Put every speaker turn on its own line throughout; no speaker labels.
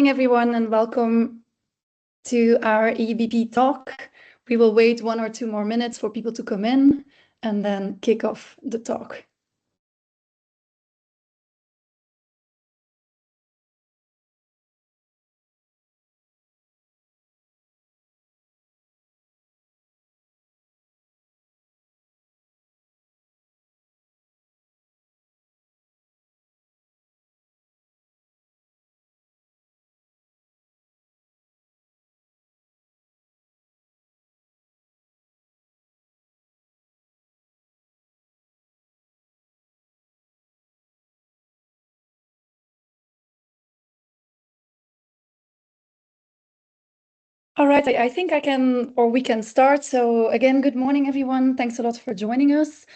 morning, everyone, and welcome to our EUBP talk. We will wait 1 or 2 more minutes for people to come in and then kick off the talk. All right, I think we can start. So again, good morning, everyone. Thanks a lot for joining us.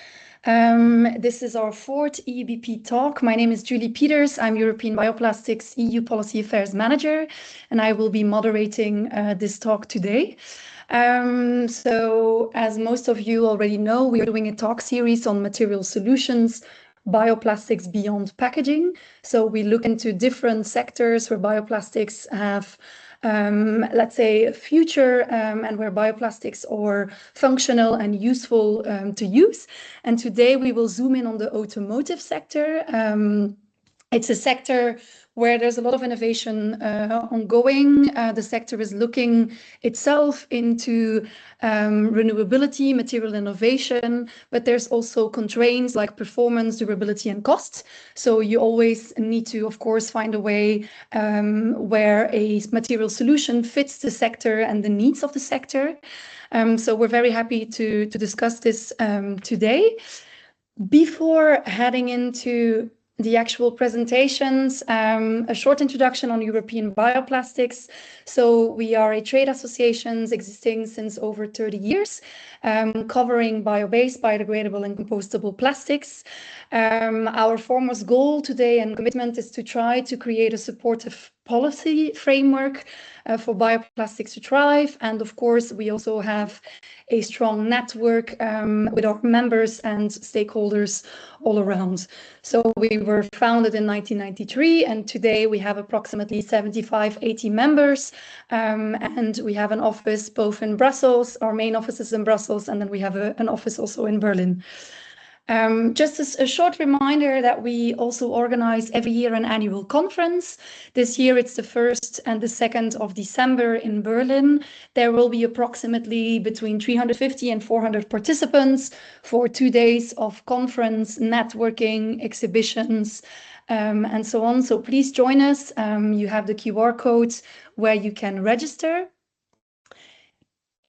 This is our 4th EUBP talk. My name is Julie Peters. I'm European Bioplastics EU Policy Affairs Manager, and I will be moderating this talk today. So as most of you already know, we are doing a talk series on material solutions, bioplastics beyond packaging. So we look into different sectors where bioplastics have let's say, a future and where bioplastics are functional and useful to use. And today we will zoom in on the automotive sector. It's a sector where there's a lot of innovation ongoing. The sector is looking itself into renewability, material innovation, but there's also constraints like performance, durability, and cost. So you always need to, of course, find a way where a material solution fits the sector and the needs of the sector. So we're very happy to discuss this today. Before heading into the actual presentations, a short introduction on European Bioplastics. So we are a trade association existing since over 30 years, covering biobased, biodegradable and compostable plastics. Our foremost goal today and commitment is to try to create a supportive policy framework for bioplastics to thrive. And of course, we also have a strong network with our members and stakeholders all around. So we were founded in 1993, and today we have approximately 75, 80 members. And we have an office both in Brussels, our main office is in Brussels, and then we have an office also in Berlin. Just as a short reminder that we also organize every year an annual conference. This year it's the 1st and the 2nd of December in Berlin. There will be approximately between 350 and 400 participants for 2 days of conference, networking, exhibitions, and so on. So please join us. You have the QR code where you can register.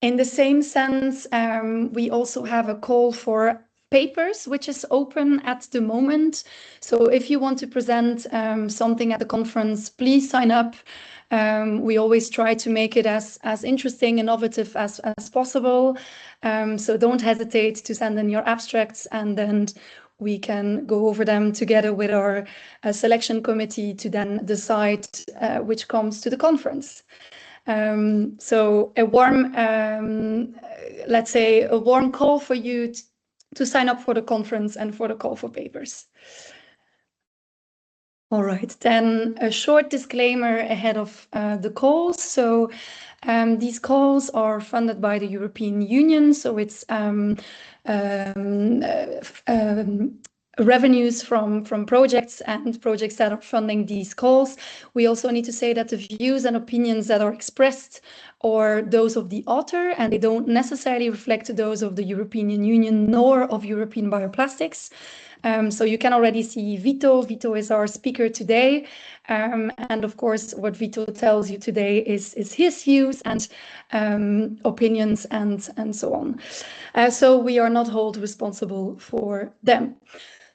In the same sense, we also have a call for papers, which is open at the moment. So if you want to present something at the conference, please sign up. We always try to make it as interesting, innovative as possible. So don't hesitate to send in your abstracts, and then we can go over them together with our selection committee to then decide which comes to the conference. So a warm, let's say, a warm call for you to sign up for the conference and for the call for papers. All right, then a short disclaimer ahead of the calls. So these calls are funded by the European Union, so it's revenues from projects and projects that are funding these calls. We also need to say that the views and opinions that are expressed are those of the author, and they don't necessarily reflect those of the European Union nor of European Bioplastics. So you can already see Vito. Vito is our speaker today. And of course, what Vito tells you today is his views and opinions and so on. So we are not held responsible for them.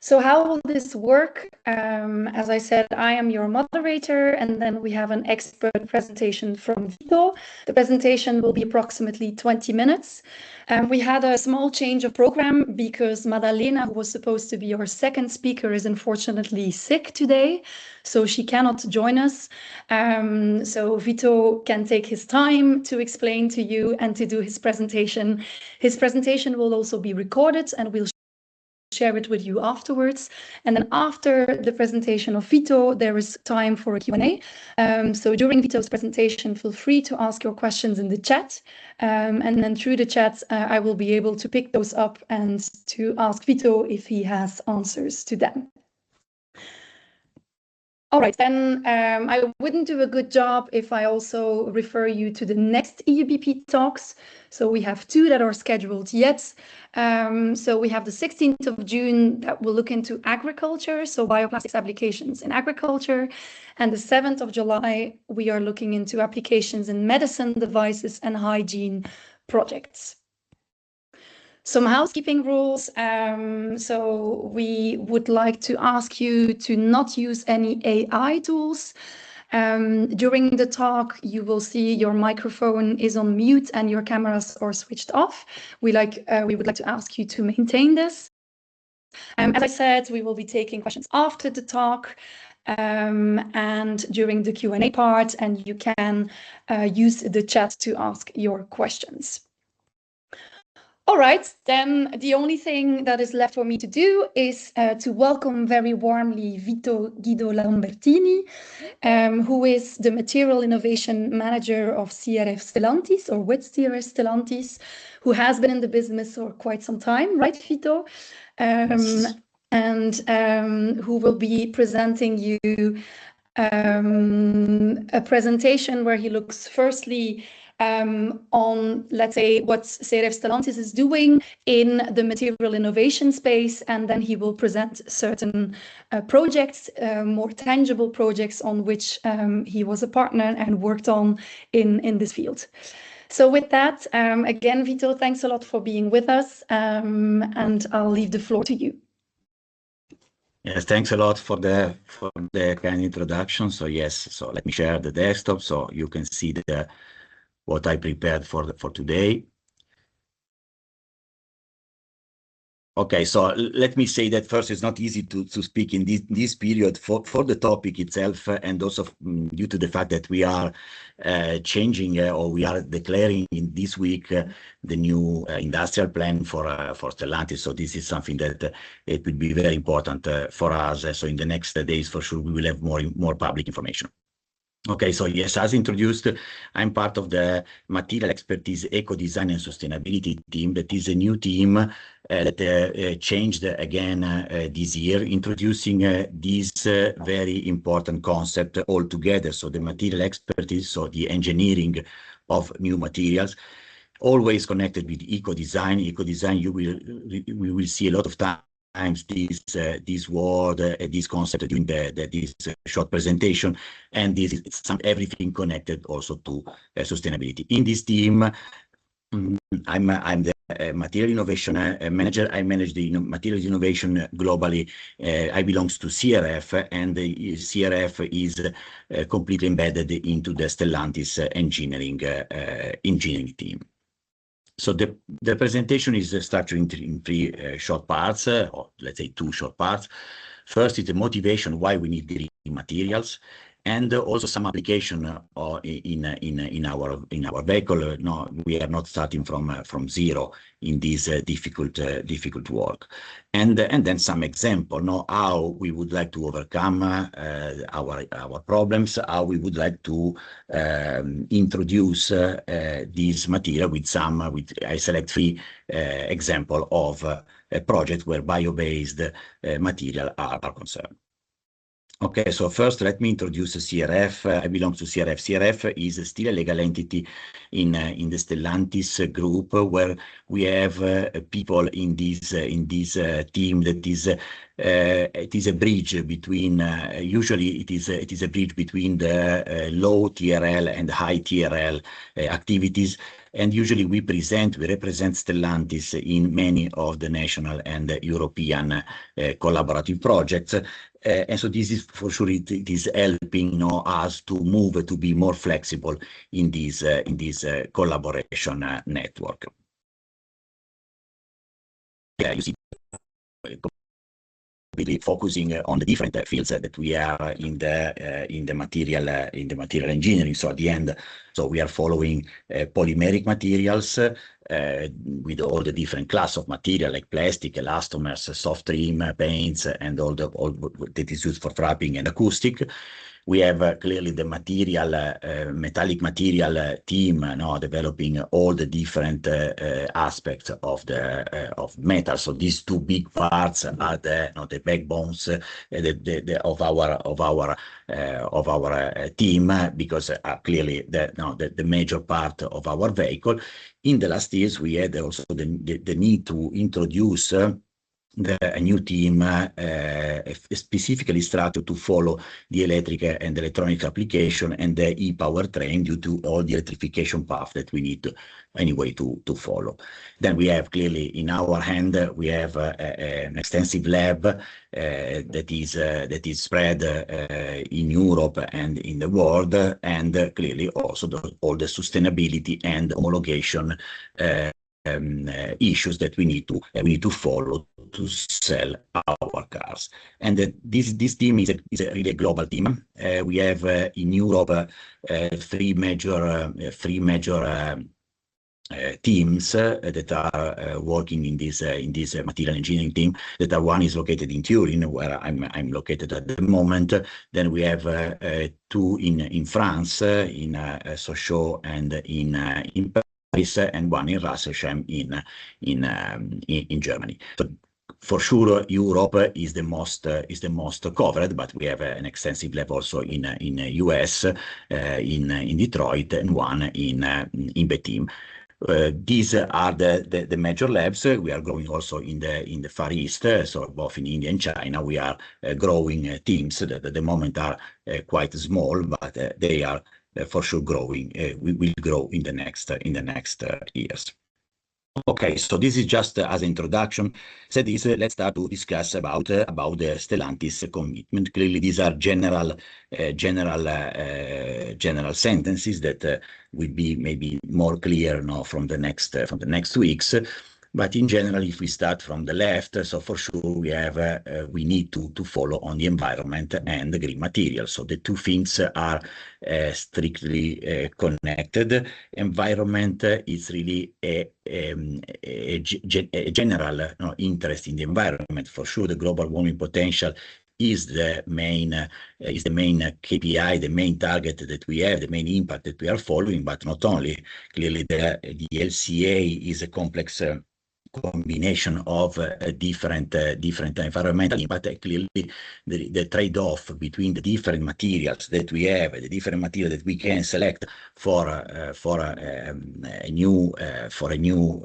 So how will this work? As I said, I am your moderator, and then we have an expert presentation from Vito. The presentation will be approximately 20 minutes. We had a small change of program because Madalena, who was supposed to be our second speaker, is unfortunately sick today, so she cannot join us. So Vito can take his time to explain to you and to do his presentation. His presentation will also be recorded, and we'll share it with you afterwards. And then after the presentation of Vito, there is time for a Q&A. So during Vito's presentation, feel free to ask your questions in the chat. And then through the chat, I will be able to pick those up and to ask Vito if he has answers to them. All right, then I wouldn't do a good job if I also refer you to the next EUBP talks. So we have two that are scheduled yet. So we have the 16th of June that will look into agriculture, so bioplastics applications in agriculture. And the 7th of July, we are looking into applications in medicine, devices, and hygiene projects. Some housekeeping rules. So we would like to ask you to not use any AI tools. During the talk, you will see your microphone is on mute and your cameras are switched off. We would like to ask you to maintain this. As I said, we will be taking questions after the talk and during the Q&A part, and you can use the chat to ask your questions. All right, then the only thing that is left for me to do is to welcome very warmly Vito Guido Lambertini, who is the Material Innovation Manager of CRF Stellantis, or with CRF Stellantis, who has been in the business for quite some time, right, Vito?
Yes.
And who will be presenting you a presentation where he looks firstly on, let's say, what CRF Stellantis is doing in the material innovation space, and then he will present certain projects, more tangible projects on which he was a partner and worked on in this field. So with that, again, Vito, thanks a lot for being with us, and I'll leave the floor to you.
Yes, thanks a lot for the kind introduction. So yes, so let me share the desktop so you can see what I prepared for today. Okay, so let me say that first, it's not easy to speak in this period for the topic itself, and also due to the fact that we are changing or we are declaring in this week the new industrial plan for Stellantis. So this is something that it will be very important for us. So in the next days, for sure, we will have more public information. Okay, so yes, as introduced, I'm part of the Material Expertise, Eco Design and Sustainability team. That is a new team that changed again this year, introducing this very important concept altogether. So the material expertise, so the engineering of new materials, always connected with eco design. Eco design, we will see a lot of times this word, this concept during this short presentation, and this is everything connected also to sustainability. In this team, I'm the material innovation manager. I manage the materials innovation globally. I belong to CRF, and the CRF is completely embedded into the Stellantis engineering team. So the presentation is structured in three short parts, or let's say two short parts. First is the motivation why we need the materials, and also some application in our vehicle. No, we are not starting from zero in this difficult work, and then some example. No, how we would like to overcome our problems, how we would like to introduce this material with I select three example of a project where bio-based material are concerned. Okay, so first let me introduce CRF. I belong to CRF. CRF is still a legal entity in the Stellantis group, where we have people in this team that is it is a bridge between usually it is a bridge between the low TRL and high TRL activities. And usually we represent Stellantis in many of the national and European collaborative projects. And so this is for sure, it is helping us to move to be more flexible in this collaboration network. Yeah, you see really focusing on the different fields that we are in the material engineering. So at the end, so we are following polymeric materials with all the different class of material like plastic, elastomers, soft trim, paints, and all that is used for wrapping and acoustic. We have clearly the metallic material team now developing all the different aspects of metal. So these two big parts are the backbones of our team, because clearly the major part of our vehicle. In the last years, we had also the need to introduce a new team specifically structured to follow the electric and electronic application and the e-powertrain due to all the electrification path that we need to follow. Then we have clearly in our hand, we have an extensive lab that is spread in Europe and in the world, and clearly also all the sustainability and homologation issues that we need to follow to sell our cars. And this team is a really global team. We have in Europe three major teams that are working in this material engineering team. One is located in Turin, where I'm located at the moment. Then we have two in France, in Sochaux and in Paris, and one in Rasselsheim in Germany. So for sure, Europe is the most covered, but we have an extensive lab also in US, in Detroit, and one in Betim. These are the major labs. We are growing also in the Far East, so both in India and China. We are growing teams that at the moment are quite small, but they are for sure growing. We will grow in the next years. Okay, so this is just as an introduction. So let's start to discuss about the Stellantis commitment. Clearly, these are general sentences that will be maybe more clear now from the next weeks. But in general, if we start from the left, so for sure we need to follow on the environment and the green materials. So the two things are strictly connected. Environment is really a general interest in the environment. For sure, the global warming potential is the main KPI, the main target that we have, the main impact that we are following. But not only. Clearly, the LCA is a complex combination of different environmental impact. Clearly, the trade-off between the different materials that we have, the different material that we can select for a new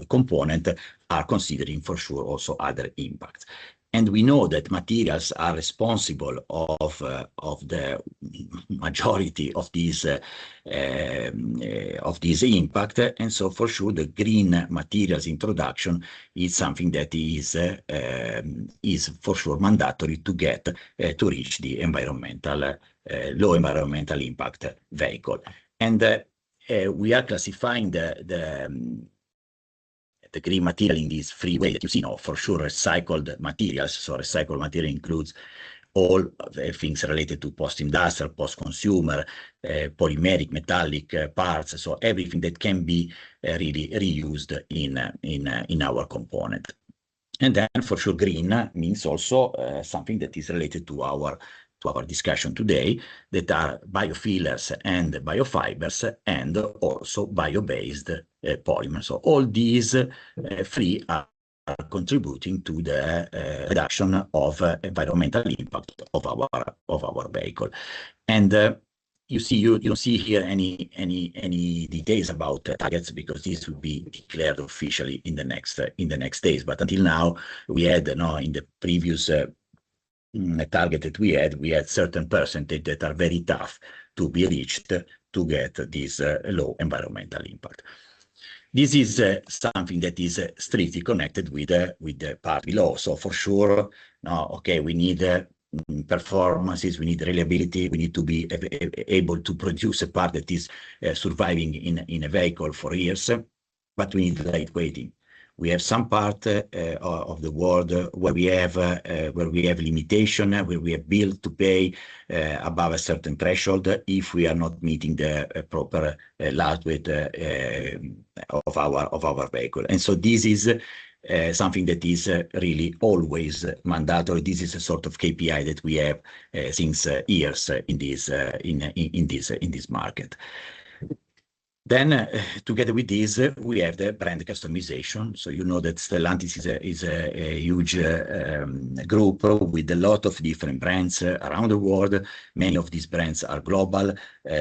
component, are considering for sure also other impacts. And we know that materials are responsible of the majority of these impact, and so for sure the green materials introduction is something that is for sure mandatory to get to reach the low environmental impact vehicle. And we are classifying the green material in this three way that you see now. For sure, recycled materials. So recycled material includes all things related to post-industrial, post-consumer, polymeric, metallic parts. So everything that can be really reused in our component. And then for sure, green means also something that is related to our discussion today, that are biofillers and biofibers, and also bio-based polymers. So all these three are contributing to the reduction of environmental impact of our vehicle. And you don't see here any details about targets, because this will be declared officially in the next days. But until now, we had in the previous target that we had certain percentage that are very tough to be reached to get this low environmental impact. This is something that is strictly connected with the part below. So for sure, we need performances, we need reliability, we need to be able to produce a part that is surviving in a vehicle for years, but we need lightweighting. We have some part of the world where we have limitation, where we have bill to pay above a certain threshold if we are not meeting the proper lightweight of our vehicle. And so this is something that is really always mandatory. This is a sort of KPI that we have since years in this market. Then, together with this, we have the brand customization. So you know that Stellantis is a huge group with a lot of different brands around the world. Many of these brands are global.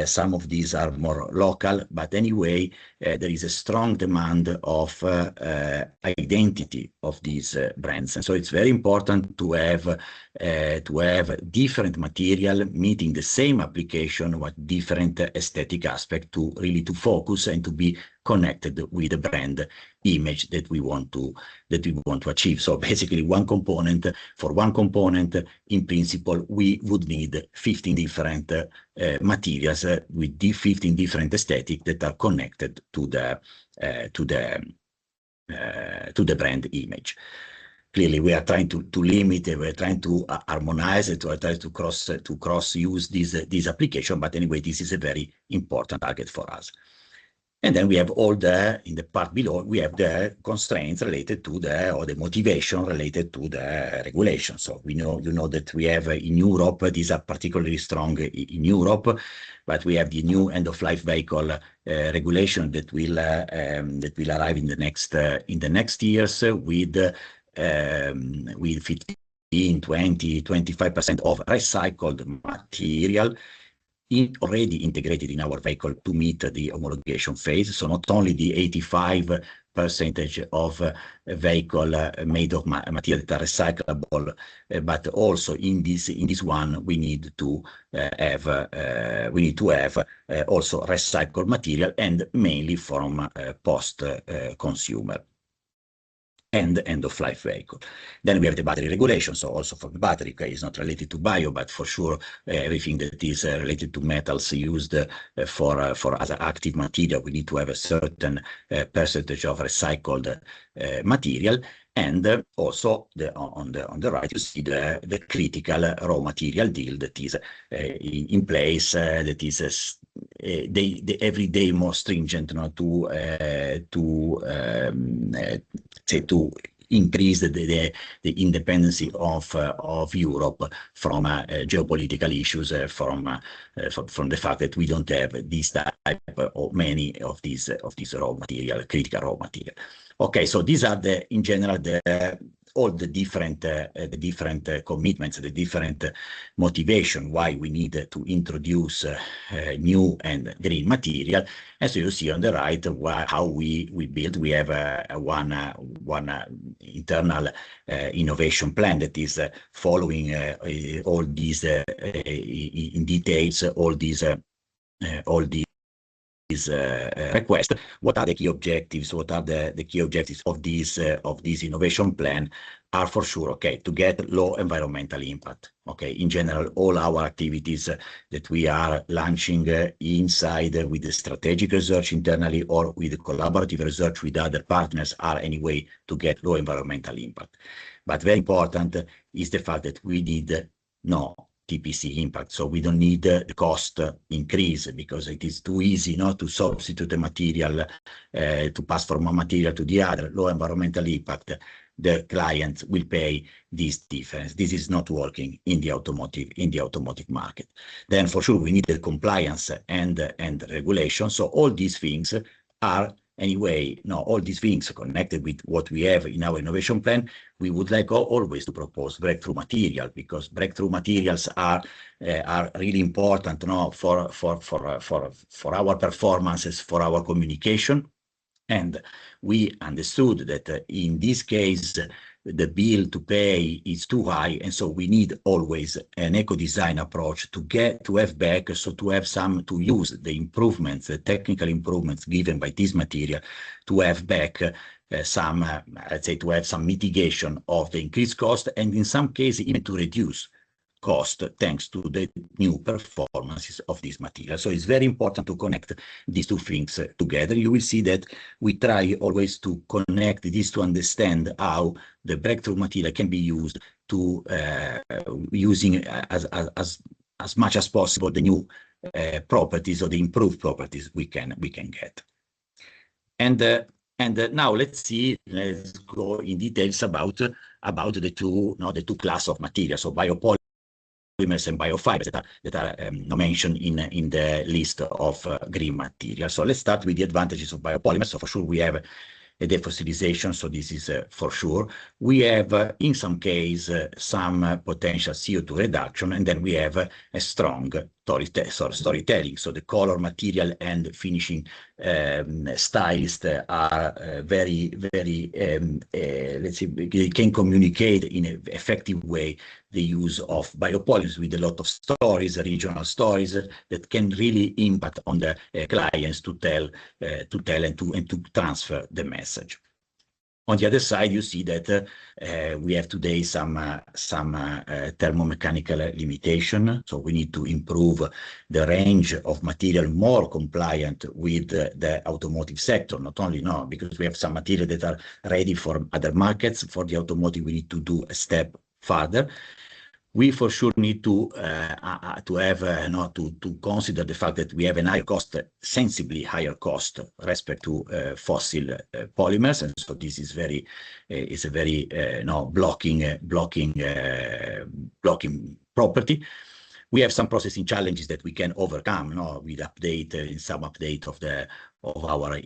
Some of these are more local. But anyway, there is a strong demand of identity of these brands. And so it's very important to have different material meeting the same application with different aesthetic aspect to really to focus and to be connected with the brand image that we want to achieve. So basically for one component, in principle, we would need 15 different materials with 15 different aesthetics that are connected to the brand image. Clearly, we are trying to limit it. We're trying to harmonize it. We're trying to cross use this application. But anyway, this is a very important target for us. And then we have in the part below, we have the constraints related to or the motivation related to the regulation. So you know that we have in Europe, these are particularly strong in Europe, but we have the new end-of-life vehicle regulation that will arrive in the next years with 15, 20, 25% of recycled material already integrated in our vehicle to meet the homologation phase. So not only the 85% of vehicle made of material that are recyclable, but also in this one we need to have also recycled material, and mainly from post consumer and end-of-life vehicle. Then we have the battery regulation. So also for the battery, okay, it's not related to bio, but for sure everything that is related to metals used for as an active material, we need to have a certain percentage of recycled material. And also on the right, you see the critical raw material deal that is in place, that is the everyday more stringent, to increase the independency of Europe from geopolitical issues, from the fact that we don't have this type or many of these raw material, critical raw material. Okay, so these are in general all the different commitments, the different motivation why we need to introduce new and green material. And so you see on the right how we build. We have one internal innovation plan that is following all these in details, all these request. What are the key objectives? What are the key objectives of this innovation plan? Are for sure, okay, to get low environmental impact. Okay, in general, all our activities that we are launching inside with the strategic research internally or with the collaborative research with other partners are anyway to get low environmental impact. But very important is the fact that we need no TPC impact. So we don't need the cost increase, because it is too easy not to substitute the material, to pass from one material to the other. Low environmental impact, the client will pay this difference. This is not working in the automotive market. Then for sure we need the compliance and regulation. So all these things are anyway, all these things connected with what we have in our innovation plan. We would like always to propose breakthrough material, because breakthrough materials are really important for our performances, for our communication. And we understood that in this case, the bill to pay is too high. And so we need always an eco-design approach to have back, so to use the improvements, the technical improvements given by this material, to have back let's say, to have some mitigation of the increased cost, and in some cases even to reduce cost thanks to the new performances of this material. So it's very important to connect these two things together. You will see that we try always to connect this to understand how the breakthrough material can be used to using as much as possible the new properties or the improved properties we can get. And now let's go in details about the two class of materials, so biopolymers and biofibers that are mentioned in the list of green materials. So let's start with the advantages of biopolymers. So for sure we have a defossilization, so this is for sure. We have in some case some potential CO2 reduction, and then we have a strong storytelling. So the color, material, and finishing stylists are very let's say they can communicate in an effective way the use of biopolymers with a lot of stories, regional stories that can really impact on the clients to tell and to transfer the message. On the other side, you see that we have today some thermomechanical limitation. So we need to improve the range of material more compliant with the automotive sector. Not only now, because we have some material that are ready for other markets. For the automotive, we need to do a step further. We for sure need to have to consider the fact that we have a higher cost, sensibly higher cost respect to fossil polymers, and so this is a very blocking property. We have some processing challenges that we can overcome, with some update of our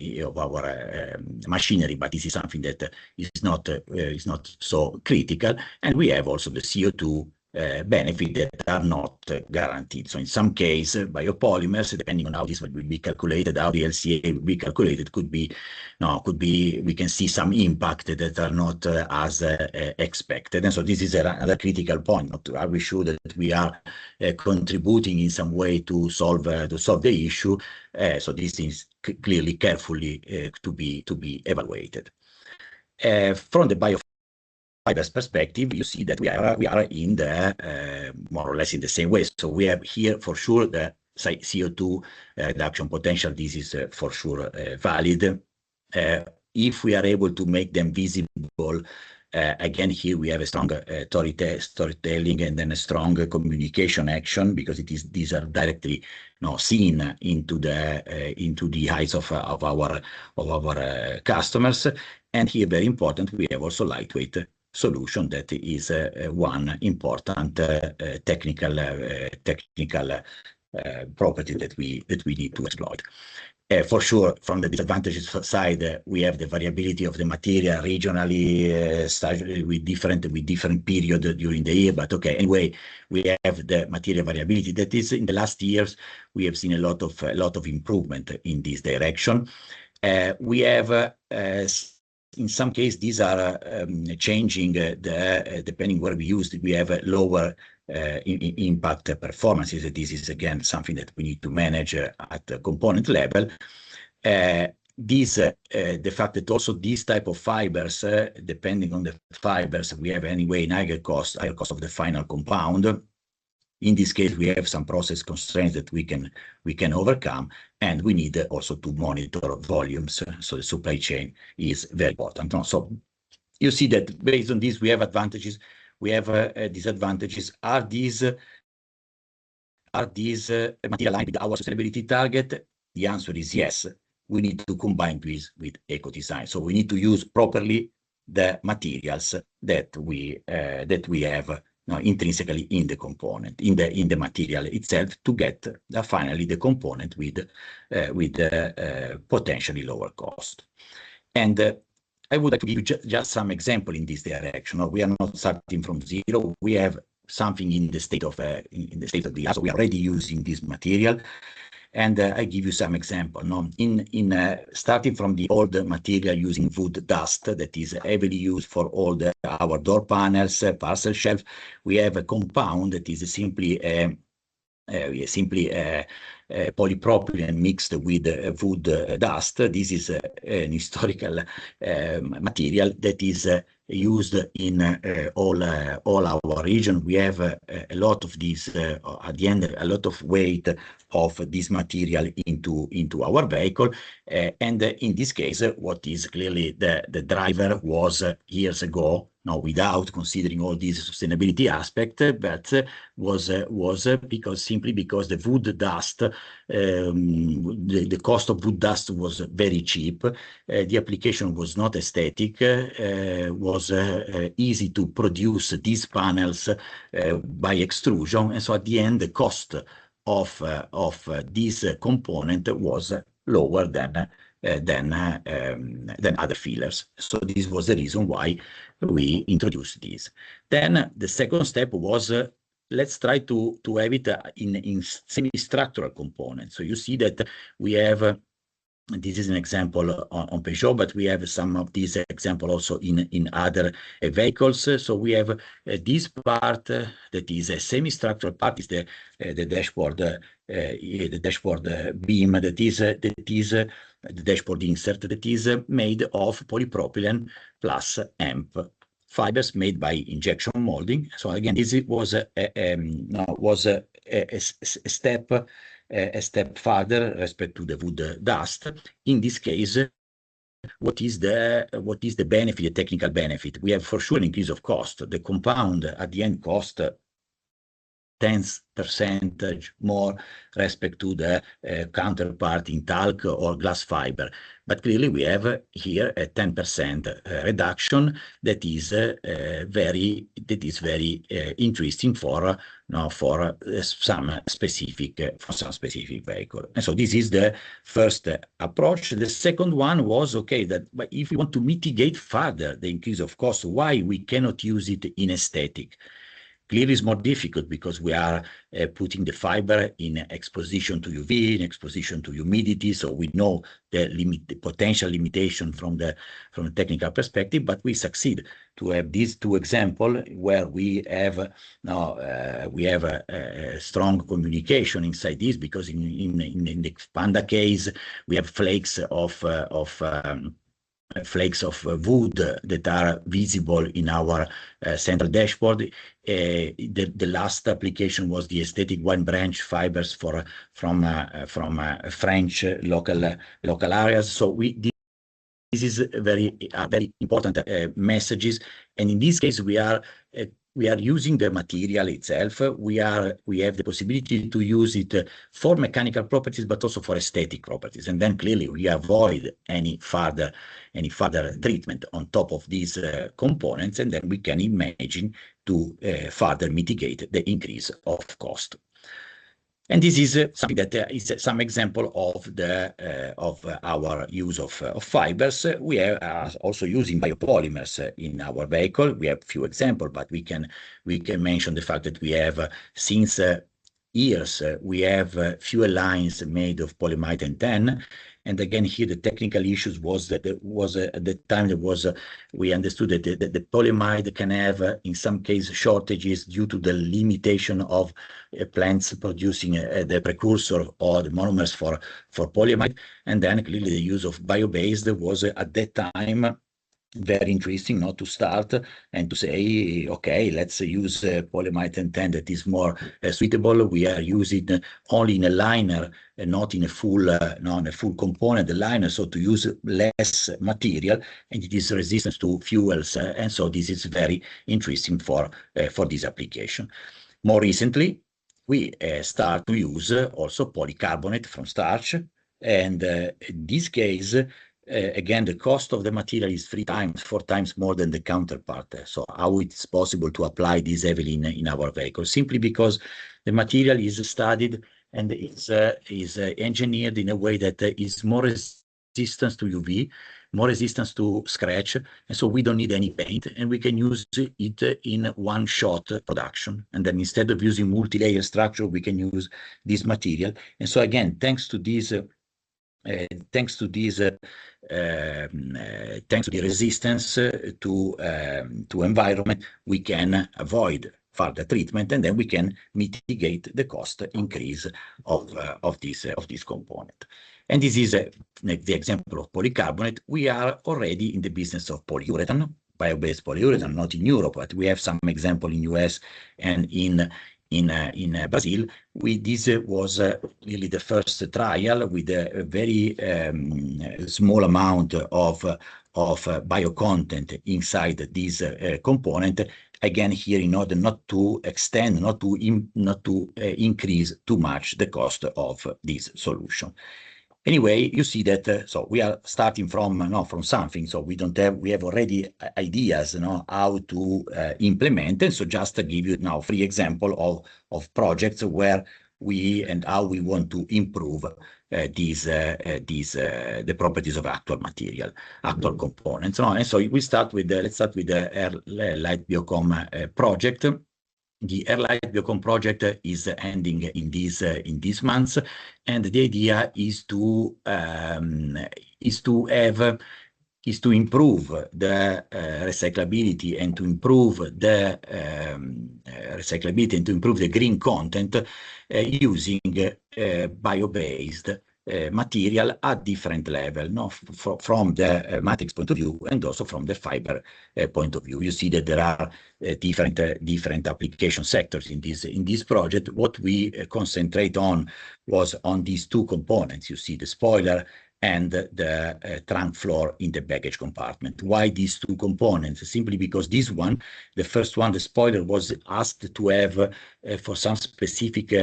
machinery, but this is something that is not so critical, and we have also the CO2 benefit that are not guaranteed. So in some case, biopolymers, depending on how this will be calculated, how the LCA will be calculated, could be we can see some impact that are not as expected. And so this is another critical point. Are we sure that we are contributing in some way to solve the issue? So this is clearly carefully to be evaluated. From the biofibers perspective, you see that we are in the more or less in the same way. So we have here for sure the CO2 reduction potential. This is for sure valid. If we are able to make them visible, again here we have a stronger storytelling and then a stronger communication action, because these are directly seen into the eyes of our customers. And here, very important, we have also lightweight solution that is one important technical property that we need to exploit. For sure, from the disadvantages side, we have the variability of the material regionally, with different period during the year. But okay, anyway, we have the material variability that is in the last years. We have seen a lot of improvement in this direction. We have in some cases, these are changing depending where we use it. We have a lower impact performances. This is again something that we need to manage at the component level. The fact that also these type of fibers, depending on the fibers, we have anyway higher cost of the final compound. In this case, we have some process constraints that we can overcome, and we need also to monitor volumes. So the supply chain is very important. So you see that based on this, we have advantages, we have disadvantages. Are these material aligned with our sustainability target? The answer is yes. We need to combine this with eco design. So we need to use properly the materials that we have intrinsically in the component, in the material itself, to get finally the component with potentially lower cost. And I would like to give you just some example in this direction. We are not starting from zero. We have something in the state of the art. So we are already using this material. And I give you some example. Starting from the old material using wood dust that is heavily used for all our door panels, parcel shelf, we have a compound that is simply we simply polypropylene mixed with wood dust. This is an historical material that is used in all our region. We have a lot of this, at the end, a lot of weight of this material into our vehicle. And in this case, what is clearly the driver was years ago, now without considering all these sustainability aspect, but was simply because the wood dust, the cost of wood dust was very cheap. The application was not aesthetic, was easy to produce these panels by extrusion, and so at the end the cost of this component was lower than other fillers. So this was the reason why we introduced this. Then the second step was let's try to have it in semi-structural components. So you see that we have this is an example on Peugeot, but we have some of these examples also in other vehicles. So we have this part that is a semi-structural part, is the dashboard, the dashboard beam, that is the dashboard insert that is made of polypropylene plus hemp fibers made by injection molding. So again, this was a step further respect to the wood dust. In this case, what is the benefit, the technical benefit? We have for sure an increase of cost. The compound at the end cost 10% more respect to the counterpart in talc or glass fiber. But clearly we have here a 10% reduction that is very interesting for some specific vehicle. And so this is the first approach. The second one was but if we want to mitigate further the increase of cost, why we cannot use it in aesthetic? Clearly, it's more difficult because we are putting the fiber in exposition to UV, in exposition to humidity. So we know the potential limitation from the technical perspective, but we succeed to have these two examples where we have a strong communication inside this, because in the Panda case we have flakes of wood that are visible in our central dashboard. The last application was the aesthetic wine branch fibers from French local areas. So this is very important messages, and in this case we are using the material itself. We have the possibility to use it for mechanical properties, but also for aesthetic properties. And then clearly we avoid any further treatment on top of these components, and then we can imagine to further mitigate the increase of cost. And this is something that is some example of our use of fibers. We are also using biopolymers in our vehicle. We have few examples, but we can mention the fact that we have since years we have fuel lines made of polyamide and TAN. And again, here the technical issues was that at the time we understood that the polyamide can have in some cases shortages due to the limitation of plants producing the precursor or the monomers for polyamide. And then clearly the use of biobased was at that time very interesting, not to start and to say, okay, let's use polyamide and TAN that is more suitable. We are using only in a liner and not in a full component, the liner, so to use less material, and it is resistant to fuels, and so this is very interesting for this application. More recently, we start to use also polycarbonate from starch, and in this case, again, the cost of the material is 3 times, 4 times more than the counterpart. So how it's possible to apply this heavily in our vehicle? Simply because the material is studied and is engineered in a way that is more resistant to UV, more resistance to scratch, and so we don't need any paint, and we can use it in one-shot production. And then instead of using multi-layer structure, we can use this material. And so again, thanks to the resistance to environment, we can avoid further treatment, and then we can mitigate the cost increase of this component. And this is the example of polycarbonate. We are already in the business of polyurethane, bio-based polyurethane, not in Europe, but we have some example in US and in Brazil. This was really the first trial with a very small amount of bio content inside this component. Again, here, in order not to extend, not to increase too much the cost of this solution. Anyway, you see that so we are starting from something. So we have already ideas, how to implement. And so just to give you now 3 example of projects where how we want to improve the properties of actual material, actual components. And so we start with let's start with the Air Light Biocom project. The Air Light Biocom project is ending in these months, and the idea is to improve the recyclability and to improve the green content using bio-based material at different level, from the matrix point of view and also from the fiber point of view. You see that there are different application sectors in this project. What we concentrate on was on these 2 components. You see the spoiler and the trunk floor in the baggage compartment. Why these 2 components? Simply because this one, the first one, the spoiler, was asked to have for some specific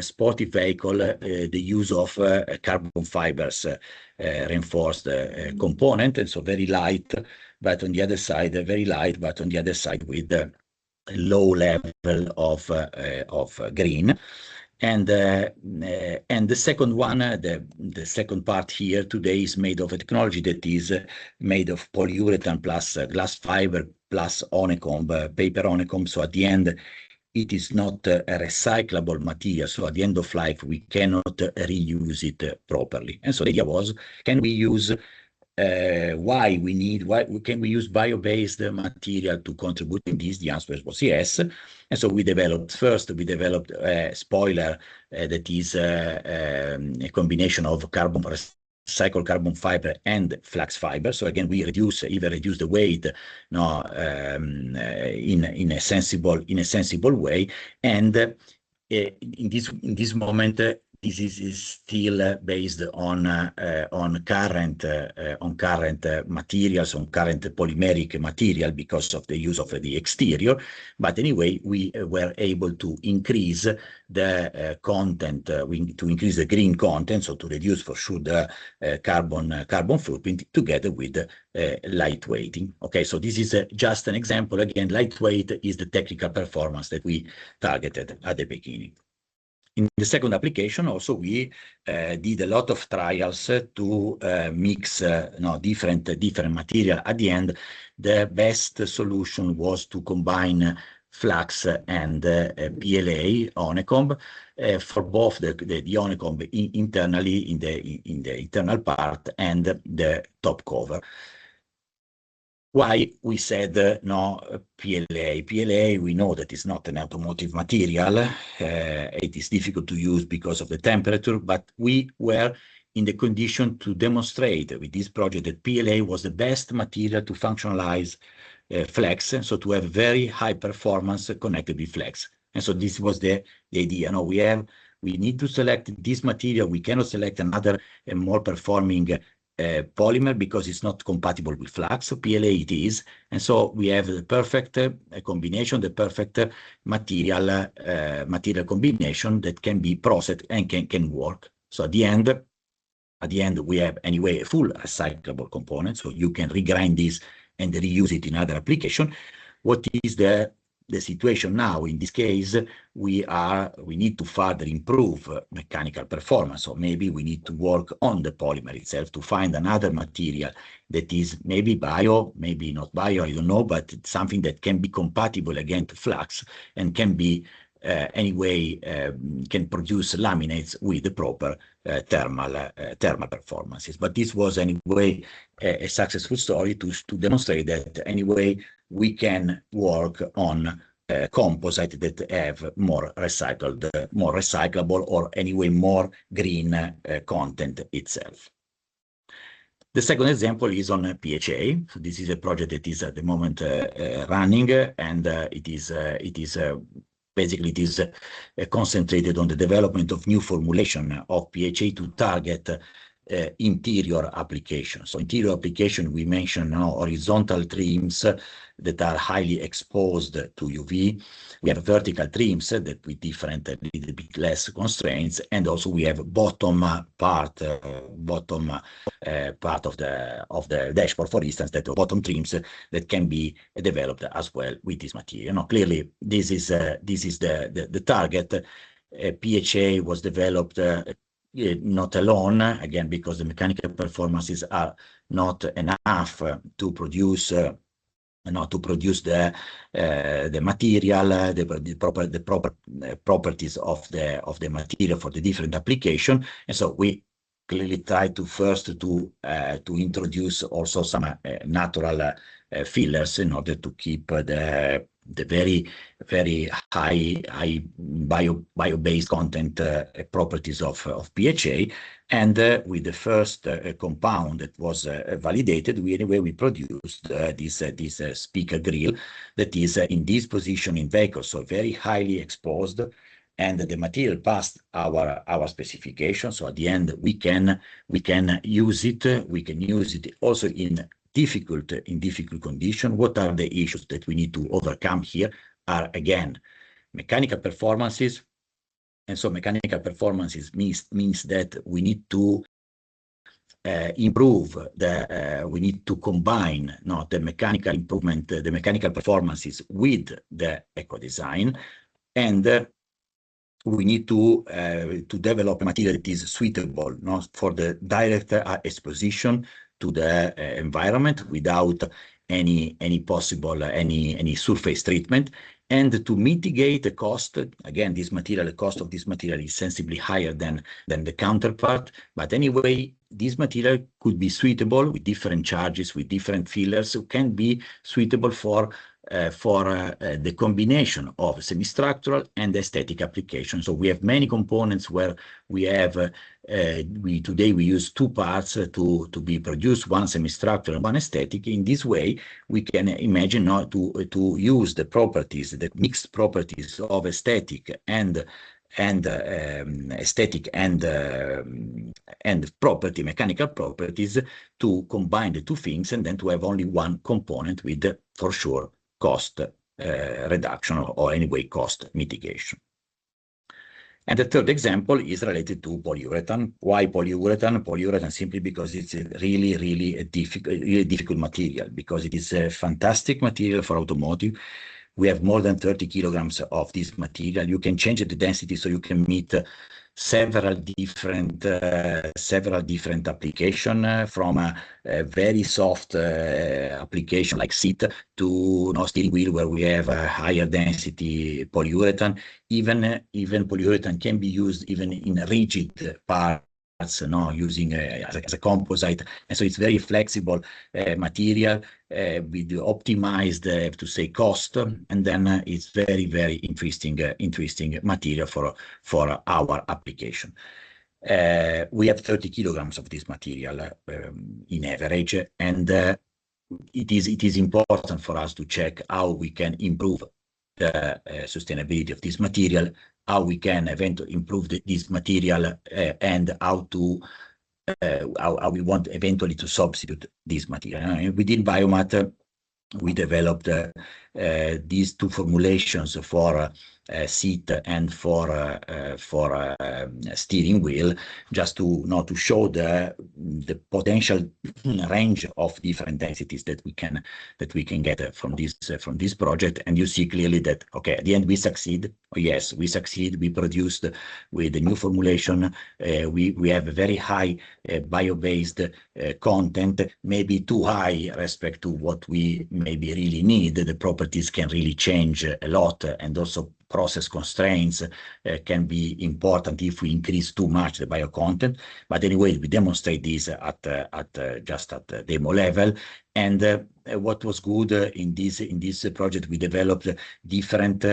sporty vehicle the use of carbon fibers reinforced component, and so very light, but on the other side with a low level of green. And the second one, the second part here today, is made of a technology that is made of polyurethane plus glass fiber plus honeycomb, paper honeycomb. So at the end, it is not a recyclable material. So at the end of life, we cannot reuse it properly. And so the idea was, can we use why can we use bio-based material to contribute in this? The answer was yes. And so we developed a spoiler that is a combination of recycled carbon fiber and flax fiber. So again, we reduce the weight in a sensible way. And in this moment, this is still based on current materials, on current polymeric material, because of the use of the exterior. But anyway, we were able to increase the content, to increase the green content, so to reduce for sure the carbon footprint, together with lightweighting. Okay, so this is just an example. Again, lightweight is the technical performance that we targeted at the beginning. In the second application, also, we did a lot of trials to mix different material. At the end, the best solution was to combine flax and PLA honeycomb for both the honeycomb internally in the internal part and the top cover. Why we said no PLA? PLA, we know that it's not an automotive material. It is difficult to use because of the temperature, but we were in the condition to demonstrate with this project that PLA was the best material to functionalize flex, and so to have very high performance connected with flex. And so this was the idea. No, we need to select this material. We cannot select another more performing polymer because it's not compatible with flax. So PLA it is, and so we have the perfect combination, the perfect material combination that can be processed and can work. So at the end we have anyway a full recyclable component, so you can regrind this and reuse it in other application. What is the situation now? In this case, we need to further improve mechanical performance. So maybe we need to work on the polymer itself to find another material that is maybe bio, maybe not bio, I don't know, but it's something that can be compatible again to flax and can be anyway can produce laminates with the proper thermal performances. But this was anyway a successful story to demonstrate that anyway we can work on composite that have more recyclable or anyway more green content itself. The second example is on PHA. So this is a project that is at the moment running, and it is basically concentrated on the development of new formulation of PHA to target interior application. So interior application, we mentioned now horizontal trims that are highly exposed to UV. We have vertical trims that with different, a little bit less constraints, and also we have bottom part of the dashboard, for instance, that bottom trims that can be developed as well with this material. Now, clearly, this is the target. PHA was developed not alone, again, because the mechanical performances are not enough to produce the material, the proper properties of the material for the different application. And so we clearly try to first to introduce also some natural fillers in order to keep the very high bio-based content properties of PHA. And with the first compound that was validated, we produced this speaker grill that is in this position in vehicles, so very highly exposed, and the material passed our specification. So at the end, we can use it. We can use it also in difficult condition. What are the issues that we need to overcome here? Are again mechanical performances, and so mechanical performances means that we need to improve we need to combine the mechanical improvement, the mechanical performances with the eco design, and we need to develop a material that is suitable for the direct exposition to the environment without any surface treatment, and to mitigate the cost. Again, the cost of this material is sensibly higher than the counterpart, but anyway, this material could be suitable with different charges, with different fillers, so can be suitable for the combination of semi-structural and aesthetic applications. So we have many components where we have today we use two parts to be produced, one semi-structural and one aesthetic. In this way, we can imagine to use the properties, the mixed properties of aesthetic and mechanical properties, to combine the two things, and then to have only one component with, for sure, cost reduction or anyway cost mitigation. And the third example is related to polyurethane. Why polyurethane? Polyurethane simply because it's a really difficult material, because it is a fantastic material for automotive. We have more than 30 kilograms of this material. You can change the density, so you can meet several different application, from a very soft application like seat to steering wheel, where we have a higher density polyurethane. Even polyurethane can be used even in rigid parts, using as a composite, and so it's very flexible material with optimized, to say, cost, and then it's very interesting material for our application. We have 30 kilograms of this material in average, and it is important for us to check how we can improve the sustainability of this material, how we can eventually improve this material, and how we want eventually to substitute this material. Within Biomat, we developed these two formulations for seat and for steering wheel, just to show the potential range of different densities that we can get from this project. And you see clearly that, okay, at the end we succeed. Yes, we succeed. We produced with the new formulation. We have a very high bio-based content, maybe too high respect to what we maybe really need. The properties can really change a lot, and also process constraints can be important if we increase too much the bio content. But anyway, we demonstrate this just at the demo level. And what was good in this project, we developed different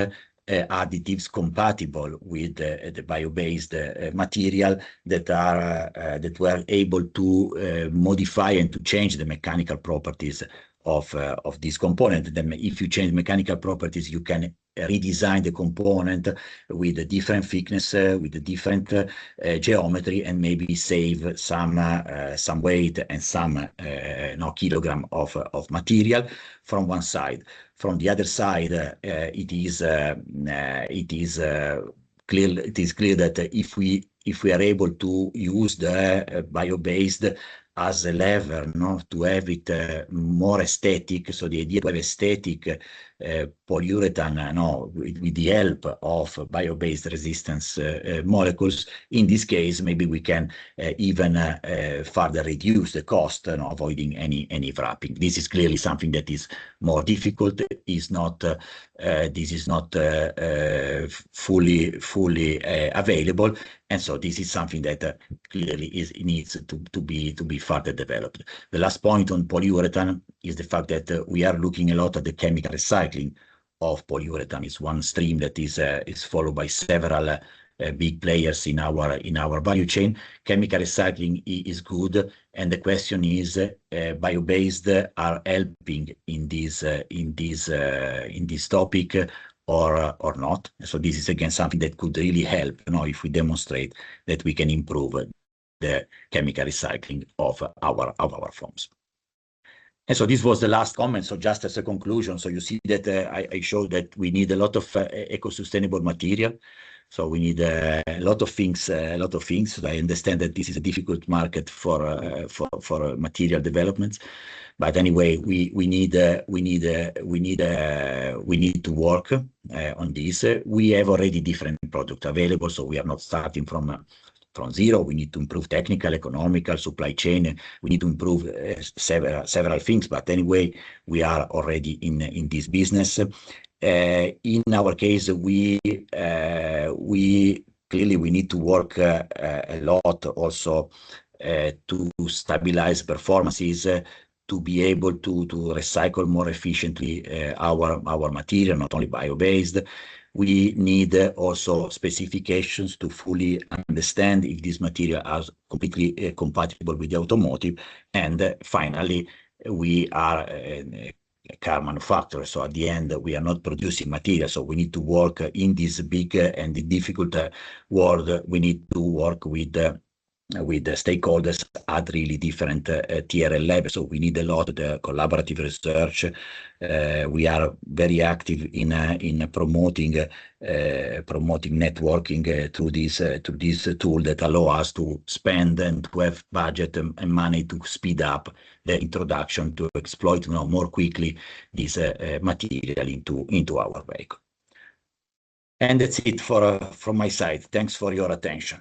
additives compatible with the bio-based material that were able to modify and to change the mechanical properties of this component. Then if you change mechanical properties, you can redesign the component with a different thickness, with a different geometry, and maybe save some weight and some kilogram of material from one side. From the other side, it is clear that if we are able to use the bio-based as a lever, to have it more aesthetic. So the idea to have aesthetic polyurethane, with the help of bio-based resistance molecules. In this case, maybe we can even further reduce the cost, avoiding any wrapping. This is clearly something that is more difficult. This is not fully available, and so this is something that clearly needs to be further developed. The last point on polyurethane is the fact that we are looking a lot at the chemical recycling of polyurethane. It's one stream that is followed by several big players in our value chain. Chemical recycling is good, and the question is, bio-based are helping in this topic or not. So this is again something that could really help, if we demonstrate that we can improve the chemical recycling of our foams. And so this was the last comment. So just as a conclusion, so you see that I showed that we need a lot of eco-sustainable material. So we need a lot of things. So I understand that this is a difficult market for material developments, but anyway, we need to work on this. We have already different products available, so we are not starting from zero. We need to improve technical, economical, supply chain. We need to improve several things. But anyway, we are already in this business. In our case, we need to work a lot also to stabilize performances, to be able to recycle more efficiently our material, not only bio-based. We need also specifications to fully understand if this material is completely compatible with the automotive. And finally, we are a car manufacturer, so at the end we are not producing material, so we need to work in this big and difficult world. We need to work with the stakeholders at really different TRL levels. So we need a lot of the collaborative research. We are very active in promoting networking through this tool that allow us to spend and to have budget and money to speed up the introduction, to exploit more quickly this material into our vehicle. And that's it from my side. Thanks for your attention.